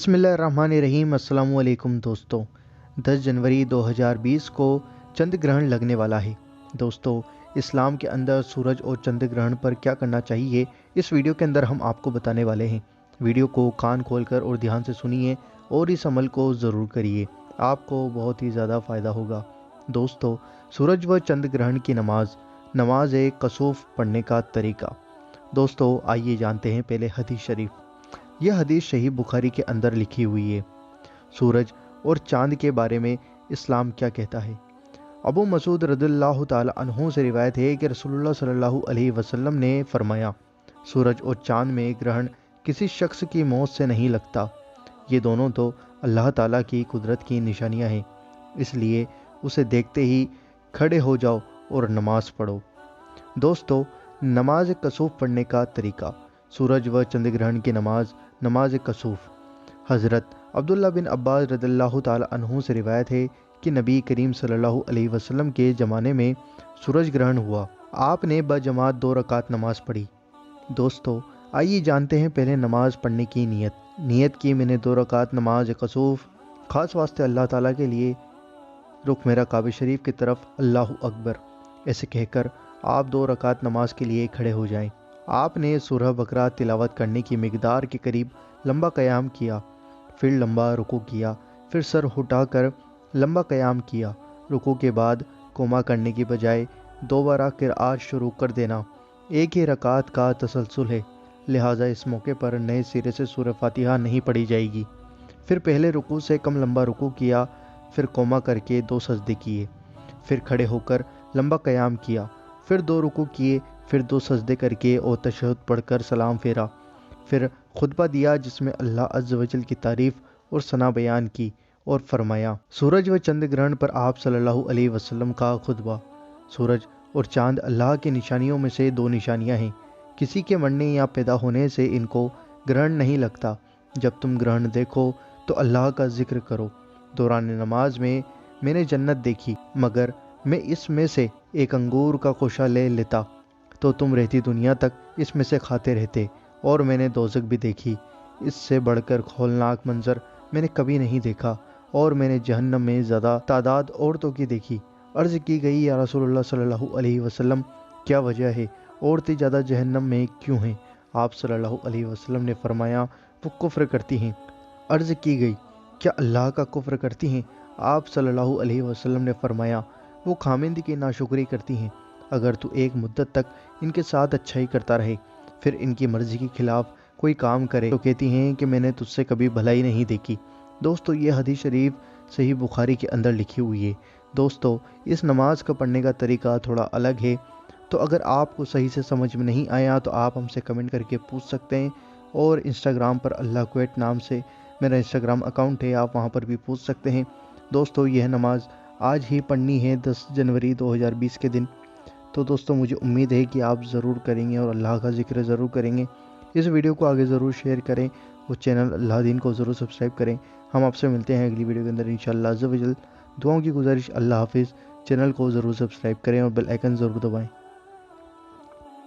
बिस्मिल्लाहिर्रहमानिर्रहीम। अस्सलाम वालेकुम दोस्तों। 10 जनवरी 2020 को चंद्र ग्रहण लगने वाला है। दोस्तों, इस्लाम के अंदर सूरज और चंद्र ग्रहण पर क्या करना चाहिए, इस वीडियो के अंदर हम आपको बताने वाले हैं। वीडियो को कान खोलकर और ध्यान से सुनिए और इस अमल को ज़रूर करिए, आपको बहुत ही ज़्यादा फ़ायदा होगा। दोस्तों, सूरज व चंद्र ग्रहण की नमाज एक कसूफ पढ़ने का तरीका। दोस्तों, आइए जानते हैं पहले हदीस शरीफ। यह हदीस सही बुखारी के अंदर लिखी हुई है। सूरज और चांद के बारे में इस्लाम क्या कहता है। अबू मसूद रज़ियल्लाहु ताला अन्हु से रिवायत है कि रसूलुल्लाह सल्लल्लाहु अलैहि वसल्लम ने फरमाया, सूरज और चांद में ग्रहण किसी शख्स की मौत से नहीं लगता। ये दोनों तो अल्लाह ताला की कुदरत की निशानियां हैं, इसलिए उसे देखते ही खड़े हो जाओ और नमाज पढ़ो। दोस्तों, नमाज कसूफ पढ़ने का तरीका। सूरज व चंद्र ग्रहण की नमाज कसूफ। हज़रत अब्दुल्ला बिन अब्बास रज़ियल्लाहु ताला अन्हु से रिवायत है कि नबी करीम सल्लल्लाहु अलैहि वसल्लम के ज़माने में सूरज ग्रहण हुआ। आपने बजमात 2 रकात नमाज पढ़ी। दोस्तों, आइए जानते हैं पहले नमाज पढ़ने की नीयत की मैंने 2 रकात नमाज कसूफ ख़ास वास्ते अल्लाह ताला के लिए। रुख मेरा काबे शरीफ की तरफ, अल्लाहु अकबर ऐसे कहकर आप 2 रकात नमाज के लिए खड़े हो जाएं। आपने सूरह बकरा तिलावत करने की मिकदार के करीब लंबा क़याम किया, फिर लंबा रुकू किया, फिर सर उठाकर लंबा क़याम किया। रुकू के बाद कोमा करने की बजाय दोबारा क़िराअत शुरू कर देना। एक ही रकात का तसलसल है, लिहाजा इस मौके पर नए सिरे से सूरह फातिहा नहीं पढ़ी जाएगी। फिर पहले रुकू से कम लंबा रुकू किया, फिर कोमा करके 2 सजदे किए, फिर खड़े होकर लंबा क़याम किया, फिर 2 रुकू किए, फिर 2 सजदे करके और तशहहुद पढ़कर सलाम फेरा। फिर खुतबा दिया जिसमें अल्लाह अज़्ज़ व जल की तारीफ़ और सना बयान की और फरमाया। सूरज व चंद्र ग्रहण पर आप सल्लल्लाहु अलैहि वसल्लम का खुतबा। सूरज और चांद अल्लाह की निशानियों में से 2 निशानियां हैं। किसी के मरने या पैदा होने से इनको ग्रहण नहीं लगता। जब तुम ग्रहण देखो तो अल्लाह का जिक्र करो। दौरान नमाज में मैंने जन्नत देखी, मगर मैं इसमें से एक अंगूर का कोशा ले लेता तो तुम रहती दुनिया तक इसमें से खाते रहते। और मैंने दोज़ख भी देखी, इससे बढ़कर खौलनाक मंजर मैंने कभी नहीं देखा। और मैंने जहन्नम में ज़्यादा तादाद औरतों की देखी। अर्ज़ की गई, या रसूलुल्लाह सल्लल्लाहु अलैहि वसल्लम, क्या वजह है, औरतें ज़्यादा जहन्नम में क्यों हैं। आप सल्लल्लाहु अलैहि वसल्लम ने फरमाया, वो कुफ्र करती हैं। अर्ज़ की गई, क्या अल्लाह का कुफ्र करती हैं। आप सल्लल्लाहु अलैहि वसल्लम ने फरमाया, वो खामिंद की नाशुक्री करती हैं। अगर तू एक मुद्दत तक इनके साथ अच्छाई करता रहे, फिर इनकी मर्ज़ी के खिलाफ कोई काम करे तो कहती हैं कि मैंने तुझसे कभी भलाई नहीं देखी। दोस्तों, ये हदीस शरीफ सही बुखारी के अंदर लिखी हुई है। दोस्तों, इस नमाज का पढ़ने का तरीका थोड़ा अलग है, तो अगर आपको सही से समझ में नहीं आया तो आप हमसे कमेंट करके पूछ सकते हैं। और इंस्टाग्राम पर अल्लाह कुवैत नाम से मेरा इंस्टाग्राम अकाउंट है, आप वहाँ पर भी पूछ सकते हैं। दोस्तों, यह नमाज आज ही पढ़नी है, 10 जनवरी 2020 के दिन। तो दोस्तों, मुझे उम्मीद है कि आप ज़रूर करेंगे और अल्लाह का ज़िक्र ज़रूर करेंगे। इस वीडियो को आगे ज़रूर शेयर करें और चैनल अल्लाह दीन को ज़रूर सब्सक्राइब करें। हम आपसे मिलते हैं अगली वीडियो के अंदर इंशाअल्लाह अज़्ज़ व जल। दुआओं की गुजारिश, अल्लाह हाफिज़। चैनल को ज़रूर सब्सक्राइब करें और बेल आइकन ज़रूर दबाएं।